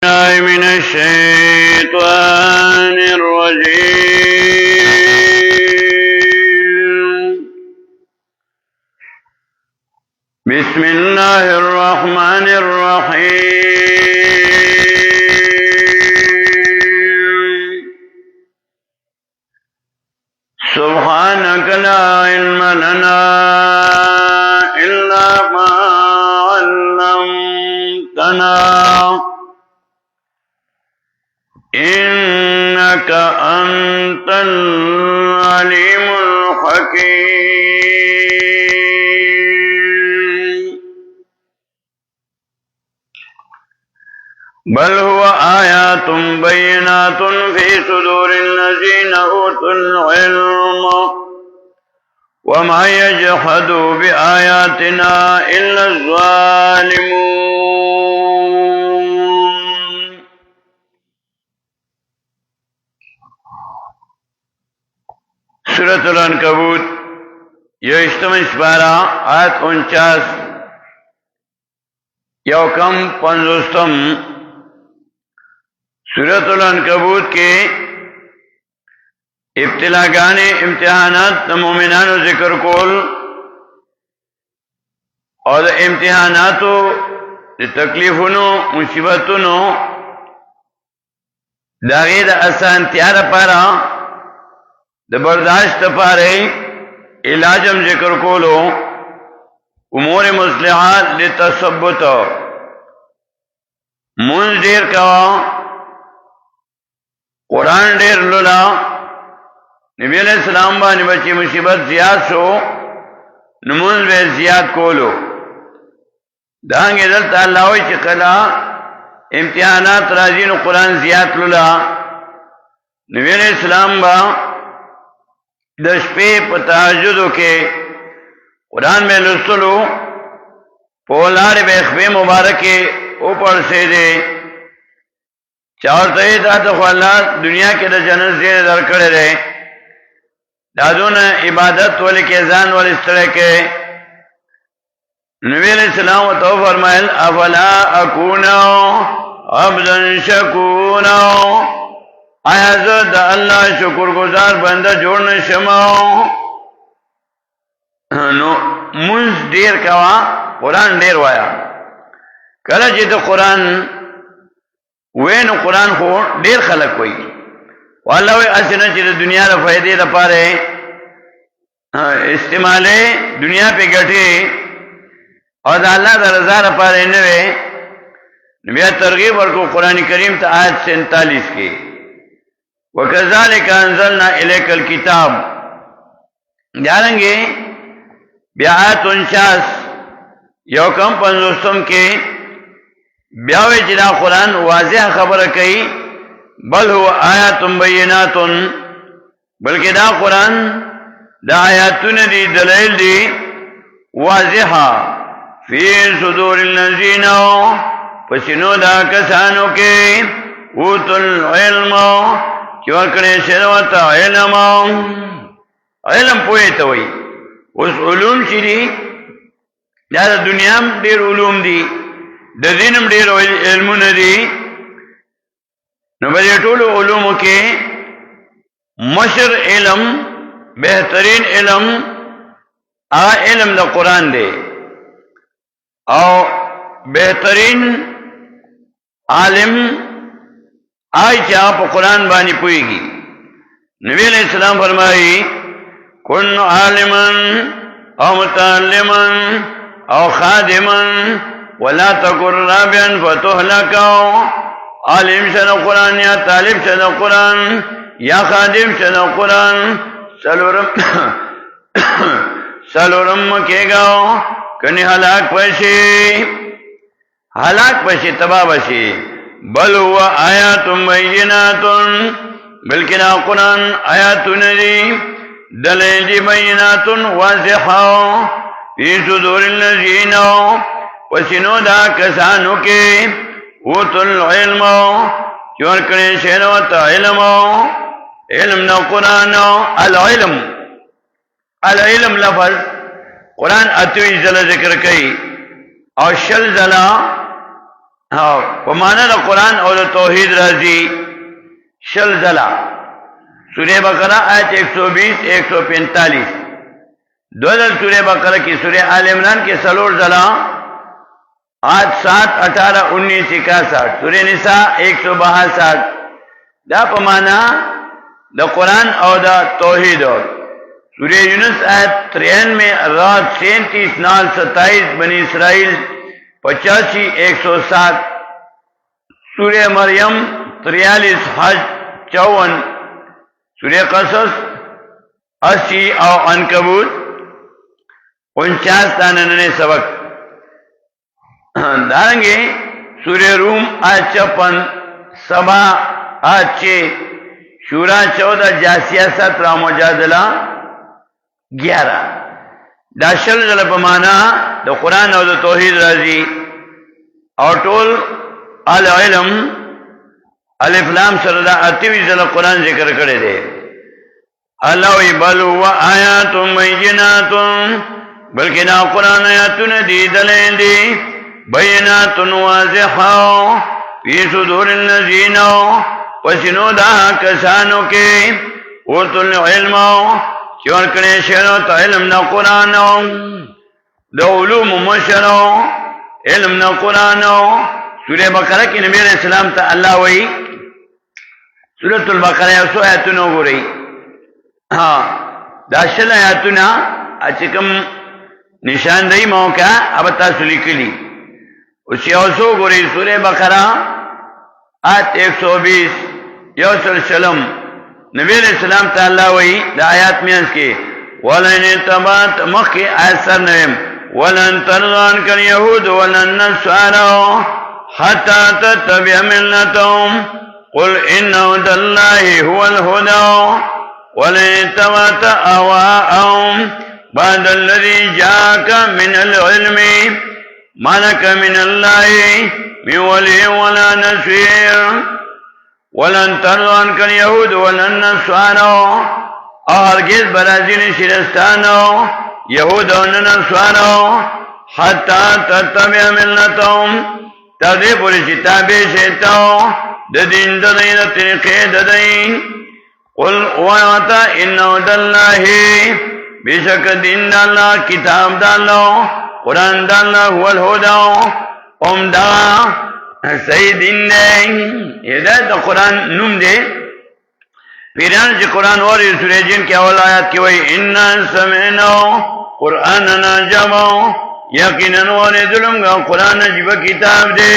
من الشيطان الرجيم. بسم الله الرحمن الرحيم. سبحانك لا علم لنا إلا ما علمتنا إنك أنت العليم الحكيم. بل هو آيات بينات في صدور الذين أوتوا العلم وما يجحد بآياتنا إلا الظالمون. سورة العنکبوت یوشتم سپارہ آیت 49 یوکم 50. سورة العنکبوت کے ابتلاگان امتحانات مومنان ذکر کول اور امتحاناتو تکلیفونو مصیبتونو داغی دا آسان تیار پارا د برداشت پاره علاجم ذکر کولو امور مصلحات لتثبت منذ دیر کوا قرآن دیر لولا نبی علیہ السلام باندې بچی مصیبت زیاد شو نمونز بے زیاد کولو دانگی دلتا اللہ ہوئی چی قلا امتحانات راجین قرآن زیاد لولا نبی علیہ السلام با د شپې په تهجدو کې قرآن میں لستلو پولار به خپې مبارکې او پړسې دي چاورته دا ته الله دنیا کې د جنت زیر درکړې ده دادونه عبادت ولې کې ځان ولې ستړي کې نبی علیہ السلام تو فرمایل افلا اكونا عبدا شکورا آیا زه د الله شکر گزار بنده جوړ نشم نو منځ ډیر کوا قرآن ډیر وایا کله چې د قرآن وینو قرآن خو ډیر خلک وایي والله وی اسنه چې د دنیا د فائدې لپاره استعماله دنیا په ګټي او د الله د رضا لپاره نه وي بیا ترغیب ورکو قرآن کریم ته آیت 47 کې وَكَذَلِكَ أَنزَلْنَا إِلَيْكَ الْكِتَابَ جانیں بیعات 49 یوکم 50 کے بیاوی جدا قرآن واضح خبر کئی بل هو آیات بینات بلکہ دا قرآن دا آیاتون دی دلائل دی واضحا فی صدور الذین پسنو دا کسانو کے اوتوا العلم چور کړي شروعتا علم پوهه ته وي اوس علوم چې دي دا د دنیا ډېر علوم دي د دینم ډېر علمونه دي نو په ټولو علومو کې مشر علم بهترین علم علم د قرآن دی او بهترین عالم آئی چا پا قرآن بانی پوئیگی نبی علیہ السلام فرمائی کن عالما او متعلما او خادما ولا تکر رابعا فتحلکا عالم شد قرآن یا طالب شد قرآن یا خادم شد قرآن سلورم مکیگاو کنی حلاک پشی تباہ پشی بل هو آیات بینات بلکہ نا قرآن آیات ندی دلیل بینات واضحا فی صدور الذین وسنو دا کسانو کے اوتوا العلم چور کرے شہروتا علم نا قرآن العلم لفظ قرآن اتوی زل ذکر کئی اور شل زلا ها پمانه دا قرآن او دا توحید رازی شل زلا سورہ بقرہ آیت 120-145 دوزل سورہ بقرہ کی سورہ آل عمران کے سلور زلا آیت 7, 18, 19, 61 سورہ نساء 162 دا پمانه دا قرآن او دا توحید سورہ یونس آیت 93, رات 37, 9, 27 بنی اسرائیل 85, 107 سورہ مریم 43, حج 54 سورہ قصص 80 او عنکبوت 49 تاننے سبق دارنگے سورہ روم آیت 56 سبا آیت 6 شورا 14 جاسیہ 17 مجادلہ 11 دا شل زل پمانا دا قرآن او دا توحید رازی او ټول آل علم الف لام سره دا 28 زل قرآن ذکر کرے دے اللہ وی بلو و آیاتم بیناتم بلکہ دا قرآن آیاتون دی دلیل دی بیناتن واضحاو فی صدور الذین پسنو دا کسانو کے اوتو العلمو چور کرے شیرو تا علم دا قرآنو دا علوم مشرو علم دا قرآنو سورہ بقرہ کی نبی علیہ السلام تا اللہ وی سورۃ البقرہ یوسو آیتونو گو رئی دا شل آیتونا اچکم نشاندہی موقع ابتا سلی کلی اس یوسو گو رئی سورہ بقرہ آیت 120 یوسل شلم نبی علیہ السلام تا اللہ وی دا آیات میانس کے وَلَنِ تَبَاتْ مخی آیت سر نویم وَلَن تَرْغَانْ کَرْ یہود وَلَن نَسْوَارَو حَتَّى تَتَّبِعَ مِلَّتَهُمْ قُلْ إِنَّ هُدَى اللَّهِ هُوَ الْهُدَى وَلَنِ تَبَعْتَ أَهْوَاءَهُمْ بَعْدَ الَّذِي جَاءَكَ مِنَ الْعِلْمِ مَا لَكَ مِنَ اللَّهِ مِنْ وَلِيٍّ وَلَا نَصِيرٍ ولن ترضى اليهود ولا النصارى هرگز برازین شرستانو یهود و نصارى حتى تتبع ملتهم تدی پوری کتابی شیطاو ددین ددین طریقے ددین قل وعطا انہو داللہ بشک دین داللہ کتاب داللہ قرآن داللہ هو الہدا دا صحیح دین دے ہدایت دا قرآن نم دے پیران چی قرآن واری سورہ جن کی اول آیات کی وئی اِنَّا سَمِعْنَا قرآننا جَمَعُ یقیناً واری ظلم گا قرآن جب کتاب دے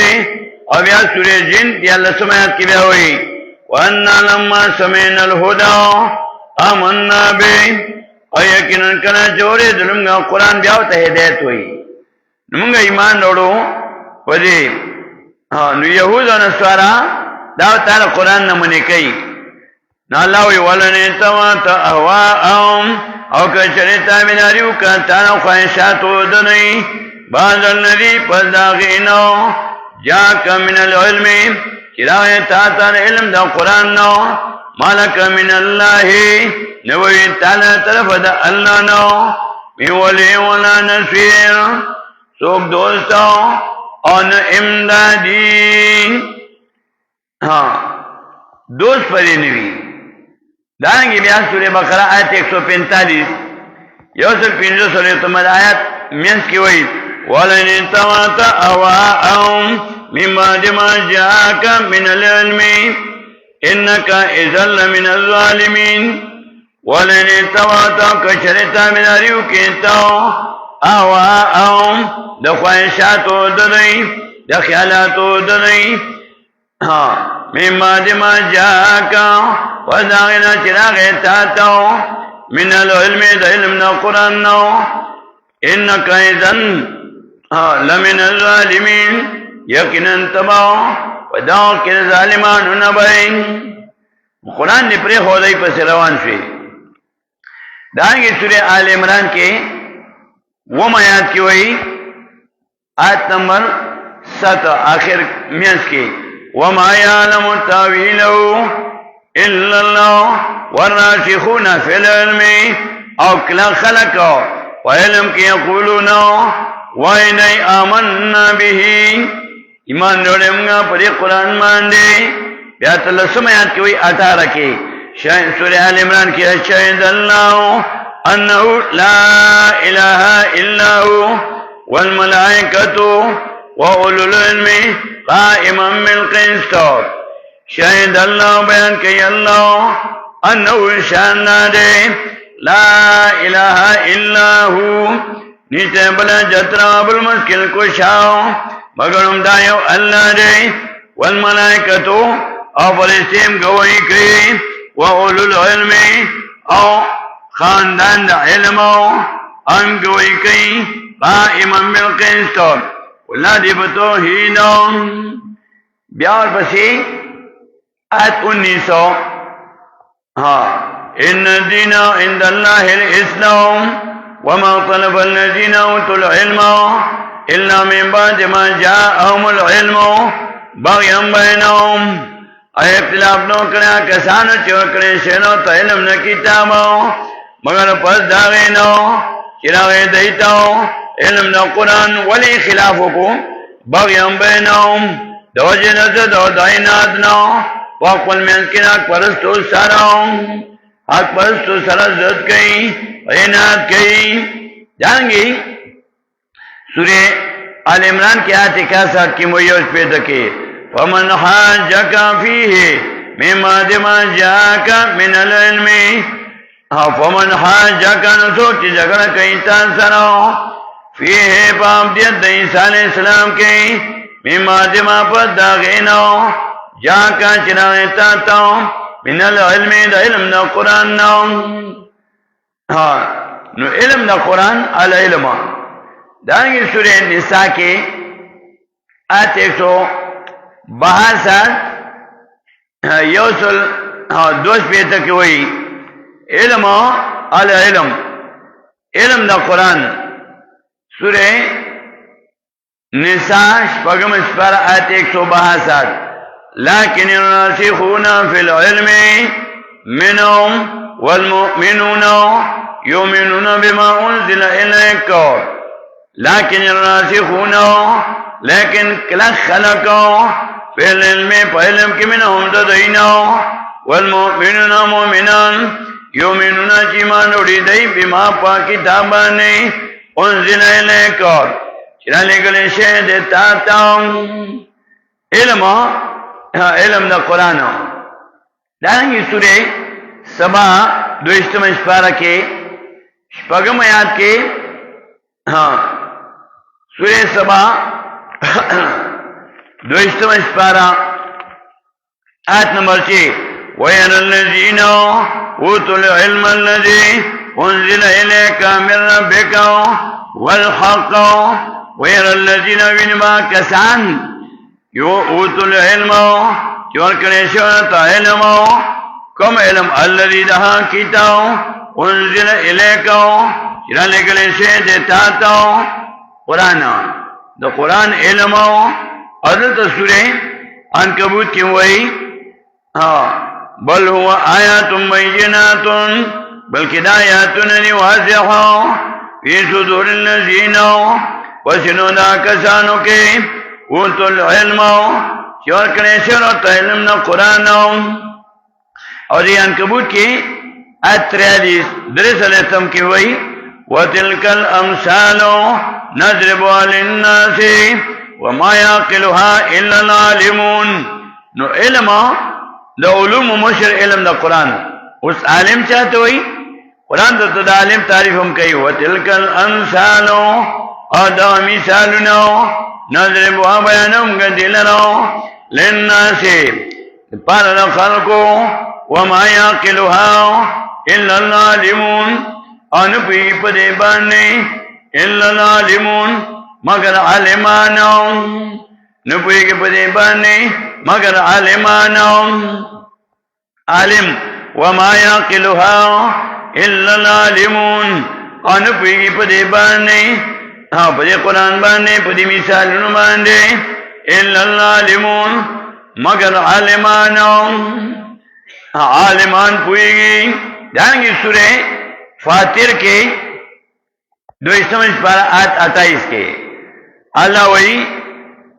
اب یا سورہ جن کی اللہ سمیت کی بے ہوئی وَأَنَّا لَمَّا سَمِعْنَا الْهُدَى آمَنَّا بِهِ اور یقیناً کنا چوری ظلم گا قرآن بیاوتا ہدایت ہوئی نمونگا ایمان دوڑو وزی نو یہود و نصارا داو تعالی قرآن نمانی کئی نا اللہ وی ولنی تواتا احواءهم او کچریتا بناریو کا تعالی خواہشاتو دنی بعض الذی پرداغینو جاکا من العلم چراغی تاتا علم دا قرآن نو مالکا من اللہ نوی تعالی طرف دا اللہ نو من ولی ولا نصیر سوک دوستو اور امدادی دوست پری نوی دارنگی بیان سورہ بقرہ آیت 145 یوسل 500 آیت منس کی وئی وَلَنِ تَوَاتَ أَوَاءَهُمْ مِنْ بَعْدِ مَا جَاءَكَ مِنَ الْعِلْمِ إِنَّكَ إِذًا لَمِنَ الظَّالِمِينَ وَلَنِ تَوَاتَ کشرتا بناریو کیتاو احواءهم دا خواہشاتو دنی دا خیالاتو دنی من بعد ما جاءکا وزاغنا چراغ تاتو من العلم دا علم دا قرآن نو انکا اذن لمن الظالمین یقنا تباو وداو کن ظالمانو نبین قرآن نے پری خودائی پس روان شوی دانگی سورہ آل عمران کے وہ آیات کی وئی آیت نمبر 7 آخر میانس کی وَمَا يَعْلَمُ تَأْوِيلَهُ إِلَّا اللَّهُ وَالرَّاسِخُونَ فِي الْعِلْمِ او کلا خلقو وعلم کی یقولون وَإِنَّا آمَنَّا بِهِ ایمان روڑے منگا پدی قرآن ماندے بیات اللہ سمیات کی وی 18 کی سورہ آل عمران کی شہد اللہ انہو لا الہ الا ہو والملائکۃ وَأُولُو الْعِلْمِ قَائِمًا بِالْقِسْطِ شہد اللہ بیان کی اللہ انہو شان دے لا الہ الا ہو نیچے بلا جترا بالمشکل کو شاو مگر امدائیو اللہ دے والملائکۃ او فرشتیم گوئی کئی وَأُولُو الْعِلْمِ او خاندان دا علم ام گوئی کئی قائمًا بالقسط اللہ دی بتوحید بیار پسی آیت 1900 ان الدین عند اللہ الاسلام وما طلب الذین اوتوا العلم الا من بعد ما جاءهم العلم بغیا بینهم اے اختلاف نو کریا کسانو چوکڑے شنو تا علم نا کتابو مگر پس داغینو چراغی دیتاو علم نا قرآن ولی خلافو کو بغیا بینهم دوجی نزد و دائناتنا واقبل منسکن حق پرستو سراؤں حق پرستو سرا زد کئی اینات کئی جانگی سورہ آل عمران کی آیت 61 کی مویوش پیدا کی فمن حاجکا فیہ من بعد ما جاءک من العلم فمن حاجکا نسوچ جگڑ کئی تاثروں فیہ پابدیت عیسیٰ علیہ السلام کی من بعد ما پد داغینو جاکا چراغیتا تو من العلم دا علم دا قرآن نو علم دا قرآن العلم دانگی سورہ نساء کی آیت 162 یوصل دوش پیتا کی وئی علم العلم علم دا قرآن سورہ نساء شپگم اسپار آیت 162 لیکن الراسخون فی العلم منهم والمؤمنون یؤمنون بما انزل الیک لیکن الراسخون لیکن کلک خلقو فی العلم پا علم کی منهم ددینو والمؤمنون مؤمنان یؤمنون چیمان اڑی دی بما پا کتابانی انزل الیک چرا لگل شہد تاتا علم دا قرآن دارنگی سورہ سبا دوشتم اشپارہ کے شپگم آیات کے سورہ سبا دوشتم اشپارہ آیت نمبر 6 وَيَرَى الَّذِينَ أُوتُوا الْعِلْمَ الَّذِي أُنزِلَ إِلَيْكَ مِن رَّبِّكَ وَالْحَقَّ وَيَرَى الَّذِينَ وِنْبَا کسان اوتوا العلم چور کرے شورت علم کم علم الذي دہا کیتاو انزل الیکو چرا لگلے سے دیتاتاو قرآن دا قرآن علم حضرت سورہ عنکبوت کی وئی بل هو آیات بینات بلکہ دا آیاتن واضح فی صدور الذین وسنو دا کسانو کے اوتوا العلم چور کرے شرط علم نا قرآن اور یہ عنکبوت کی آیت 43 درس علیتم کی وئی وَتِلْكَ الْأَمْثَالُ نَضْرِبُهَا لِلنَّاسِ وَمَا يَعْقِلُهَا إِلَّا الْعَالِمُونَ نو علم دا علوم مشر علم دا قرآن اس عالم چاہتے ہوئی قرآن دا عالم تعریف ہم کئی وَتِلْكَ الْأَمْثَالُ آدھا مثالنا نضربها بیانم گدلنو للناس پر خلقو وما يعقلها الا العالمون انپی پدے بانے الا العالمون مگر عالمانو نپی پدے بانے مگر عالمانو عالم وما يعقلها الا العالمون انپی پدے بانے پدے قرآن باندے پدے مثالوں باندے الا العالمون مگر عالمانو عالمان پوئیگی جانگی سورہ فاتر کے دوشتم پارہ آیت 28 کے اللہ وئی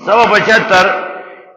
175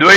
2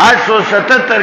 877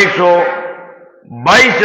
122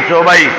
122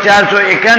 451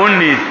19।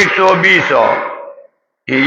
120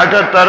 78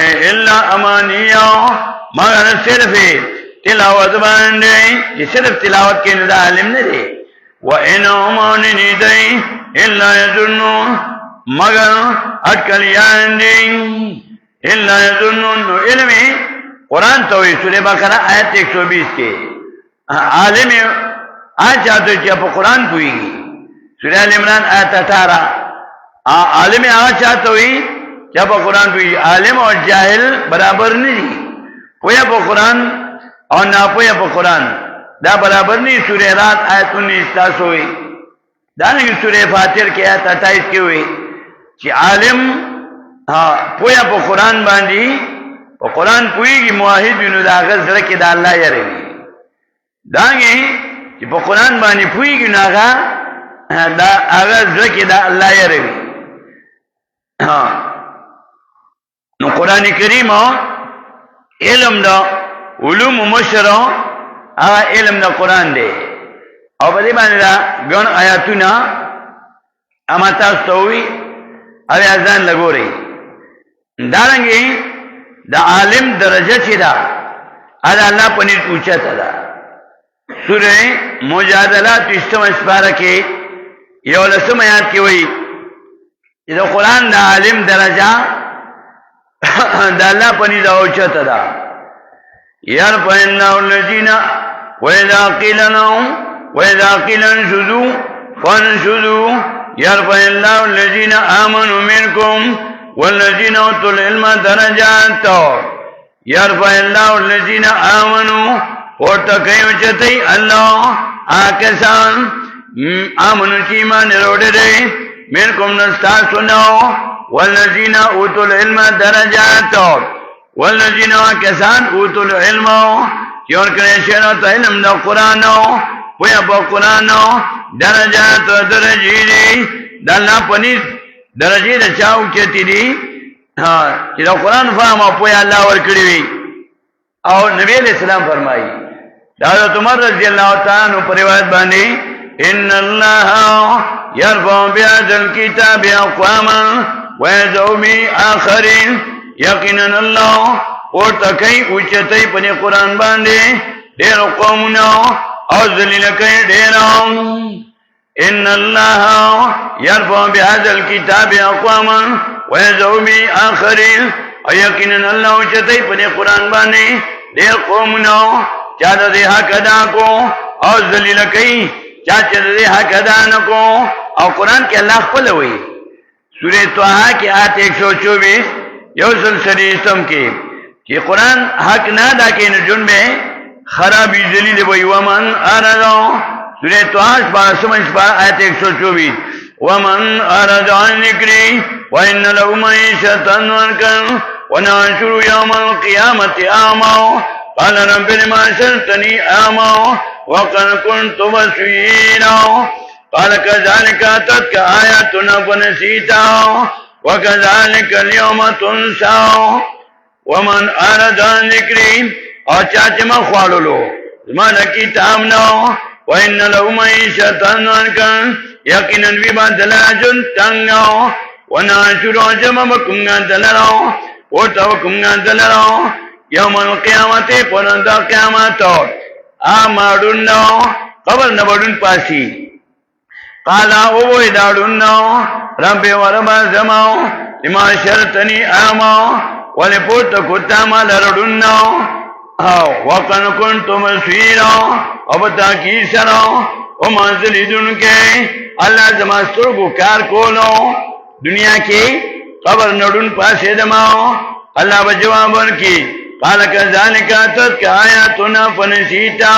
الا امانیہ مگر صرف تلاوت باندې چې صرف تلاوت کې نه عالم نه دی وان امانی دی الا یظنون مگر اٹکلیان دی الا یظنون علم قرآن ته وی سورہ بقرہ آیت 120 کې عالم اچاته چې په قرآن کوي سورہ ال عمران آیت 18 عالم اچاته وی چې په قرآن کوي عالم او جاهل برابر نه دي پوهه په قرآن او نه پوهه په قرآن دا برابر نه سورہ رات آیت 19 تاسو وی دا نه سورہ فاتر کې آیت 28 کې وی چې عالم پوهه په قرآن باندې او قرآن پوئیږي موحد بنو دا غزر کې دا الله یری داږي چې په قرآن باندې پوئیږي ناغه دا هغه ځکه دا الله یری نو قرآن کریم علم دا علوم مشرع هغه علم دا قرآن دی او په دې باندې دا ګڼ آیاتونه اما تاسو وی او ځان لګوري دارنګي دا عالم درجه چې دا الله په نس اوچته ده سوره مجادله 30 سپاره کې یو لسم آیات کې وایي چې دا قرآن دا عالم درجه دا الله په نس اوچته ده يرفع الله الذين وإذا قيل انشزوا فانشزوا يرفع الله الذين آمنوا منكم والذين اوتوا العلم درجات يرفع الله الذين امنوا ورتقوا چتي الله آکسان امنوا چې ایمان وروړي منکم نستاسنو والذين اوتوا العلم درجات والذين آکسان اوتوا العلم چې ورکړي شنو ته علم د قران او په قران درجات درجې دي د الله پنځ درجه د چاو چتی دي چې دا قرآن فهم او په الله ورکړي وي او نبی اسلام فرمایي دا حضرت عمر رضی الله تعالی عنہ پر روایت باندې ان الله يرفع بهذا الكتاب اقواما ويذو بآخرين یقینا الله او تکي اوچتای په قرآن باندې ډېر قومونه او ذلیل کوي ډېر ان الله يرفع بهذا الكتاب اقواما ويذو بآخرين يقينا الله چتای په قرآن باندې ډېر قومونه چا د حق ادا کو او ذلیل کوي چا چې د حق ادا نه کو او قرآن کې الله خپل وایي سورۃ طه کې آیت 124 یو سلسله اسم کې چې قرآن حق نه ادا کوي نه جون به خرابې ذلیل وي ومن ارادو سورۃ طه آیت 124 ومن اراد عن ذکری وان له معیشة ضنکا ونحشره یوم القیامة اعما قال رب لما حشرتني اعما وقد كنت بصيرا قال كذلك اتتك آیاتنا فنسیتها وكذلك اليوم تنسى ومن اراد عن ذکری او چاچه ما خوالولو زمان کتاب نو وَإِنَّ لَهُ مَعِيشَةً ضَنكًا يَقِينًا بِبَدْلَاجٌ تَنْغَا وَنَحْشُرُهُ جَمَعَ بَكُمْغَا دَلَرَو وَتَوَكُمْغا دَلَرَو يَوْمَ الْقِيَامَةِ پَرَنْدَ قِيَامَتَ آمَارُنَّ قبر نبڑن پاسی قَالَا اووئی داڑنَ رَبِّ وَرَبَ زَمَاو لِمَا شَرْتَنِي آمَاو وَلِپُوتَ كُتَّامَ لَرَڑنَ وَقَدْ كُنْتُ بَصِيرًا او تاکی سره او منزل دونکه الله زماستر کو کار کولو دنیا کې قبر نډون پاسې دما الله به جواب ورکي قال كذلك اتت آیاتنا فنسیتا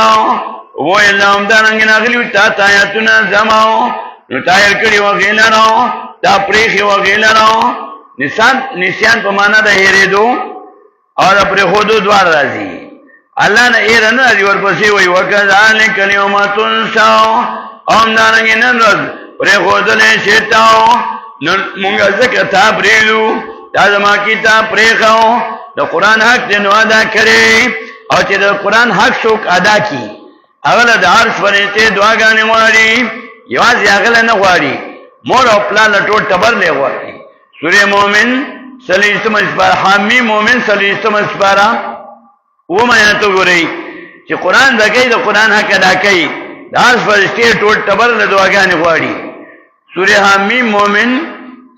و الا امدارنګ نغلی تا آیاتنا زماو نو تایر کړي وغیلانو دا پریخي وغیلانو نسیان په معنا د هېرېدو او پر خودو دوار راځي الله نه ایر نه دی ورپسې وي وکذالک اليوم تنسى ام دارنګ نن ورځ پر خودلې شتاو نن مونږه ځکه تا پریلو دا زما کتاب پریخو د قران حق دې نو ادا کړي او چې د قران حق څوک ادا کی هغه د عرش پرته دعاګانې واري یوازې هغه نه غواړي مور او پلان ټول تبر نه غواړي سورې مومن سلیستم اسپارا حامی مومن سلیستم اسپارا وما یاتو ګورئ چې قرآن دکې د قرآن حق ادا کوي داس فرشتي ټول ټبر له دعاګانې غواړي سورہ حمیم مومن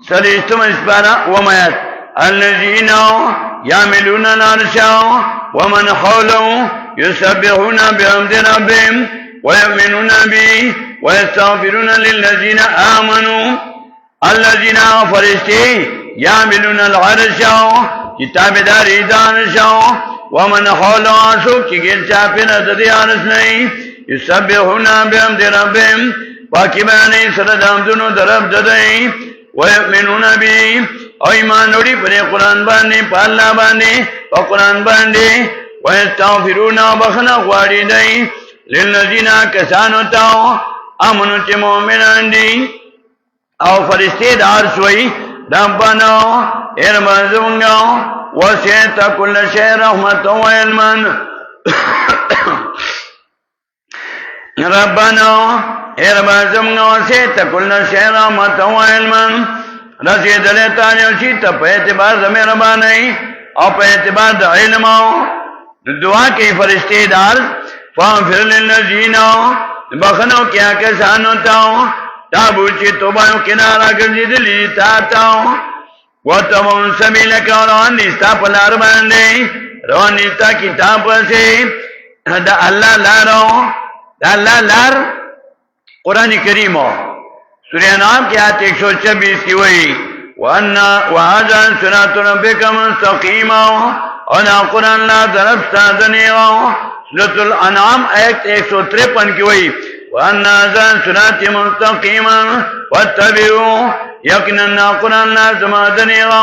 سلیستم اسپارا وما یات الذين يعملون العرش ومن حوله يسبحون بحمد ربهم ويؤمنون به ويستغفرون للذين آمنوا الذين فرشتي يعملون العرش كتاب دار عرش ومن حوله سوق چگیر چاپین ازدی عرش نہیں يسبحون بحمد ربهم باقیبانی سردامدنو درب ددئی ويؤمنون به او ایمان وړي پر قرآن باندې په الله باندې په قرآن باندې ويستغفرون بخنا غواړي دی للذین کسانو ته امنو چې مؤمنان دي او فرشتي دار شوي ربنا ارمزونگا وسعت كل شيء رحمة وعلما ربنا ارمزونگا وسعت كل شيء رحمة وعلما رسید لیتا نیوشی تا پہ اعتبار زمیربانی او پہ اعتبار دا علم دعا کی فرشتے دار فاغفر للذین بخنو کیا کسانو تاو تابو چی توبانو کنارا کردی دلی تاتاو وطبون سبیلک روان نیستا پلار باندے روان نیستا کتاب سے دا اللہ لارو دا اللہ لار قرآن کریمو سورہ نام کی آیت 126 کی وہی وَهَذَا صِرَاطُ رَبِّكَ مُسْتَقِيمًا اور قرآن لا درفتا دنیغا سورۃ الانعام آیت 153 کی وہی وَأَنَّ هَذَا صِرَاطِ مُسْتَقِيمًا وَاتَّبِعُوهُ یقینا قرآن لا زما دنیغا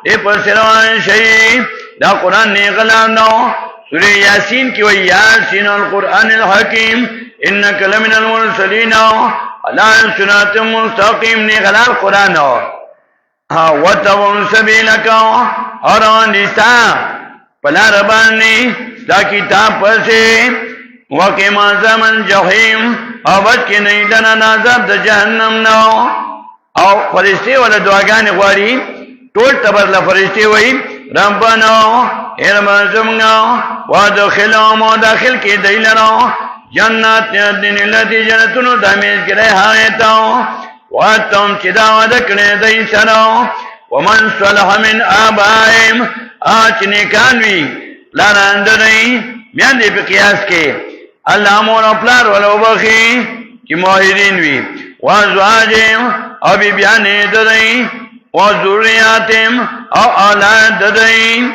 دے پر سروان شئی دا قرآن نیغلان دو سورہ یاسین کی وہی یاسین القرآن الحکیم انک لمن المرسلین اللہ صراط مستقیم نے غلال قرآن وَتَوَوْ سَبِيلَكَ اور آنِستا پلا ربانی دا کتاب پسے وَقِمَ عَذَابَ الْجَحِيمِ اور بچ کے نہیں دنا نازاب دا جہنم نو اور فرشتے والا دعاگان غواری ٹول تبرلا فرشتے ہوئی ربنا ارمزمگا وَدَخِلَهُمْ وَدَخِلْ کی دیلنو جنات دین اللتی جنتونو دامیز کرے حایتاو واتم چدا ودکنے دی سراو ومن صلح من آبائیم آچ نیکانوی لارند دی میان دی پی قیاس کے اللہ مور اپلار ولو بخی کی موحدین وی وازواجیم او بی بیانی ددئی وزوریاتیم او اولاد ددئی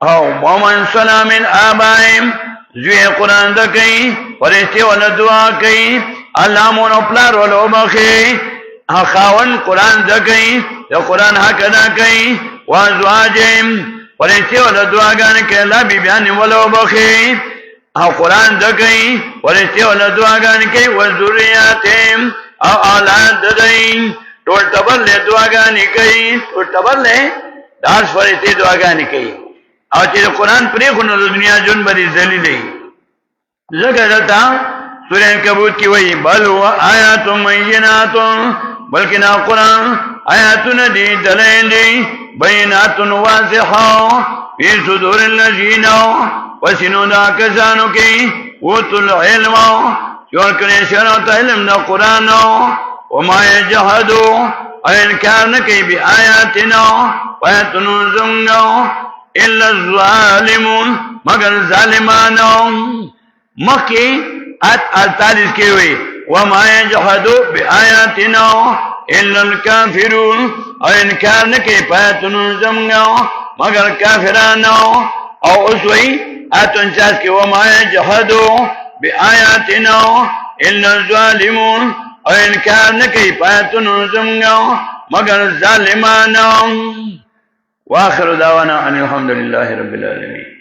او ومن صلح من آبائیم زوی قرآن دا کئی فرشتے والا دعا کئی اللہ مون اپلار والا بخی خاون قرآن دا کئی دا قرآن حق دا کئی وازواجیم فرشتے والا دعا گانے کہ اللہ بی بیانی والا بخی قرآن دا کئی فرشتے والا دعا گانے کئی وزوریاتیم او اولاد ددئی ٹول تبر لے دعا گانے کئی ٹول تبر لے دارس فرشتے دعا گانے کئی او چې قرآن پرې خونو د دنیا جون بری ذلیلې ځکه دلته سورہ عنکبوت کې وایي بل هو آیات مبینات بلکې نا قرآن آیاتونه دي دلایل دي بینات واضحه فی صدور الذین وسنو دا کسانو کې اوتوا العلم چور کړي شرط علم د قرآن وما یجحدوا انکار نه کوي بیااتنا ويتنزمنا الا الظالمون مگر ظالمانو مکی ات 48 کی ہوئی وما یجحدوا بآیاتنا الا الكافرون اور انکار نکی پایتنو زمگا مگر کافرانو او اس وئی ات 49 کی وما یجحدوا بآیاتنا الا الظالمون اور انکار نکی پایتنو زمگا مگر ظالمانو واخر دعوانا ان الحمد لله رب العالمين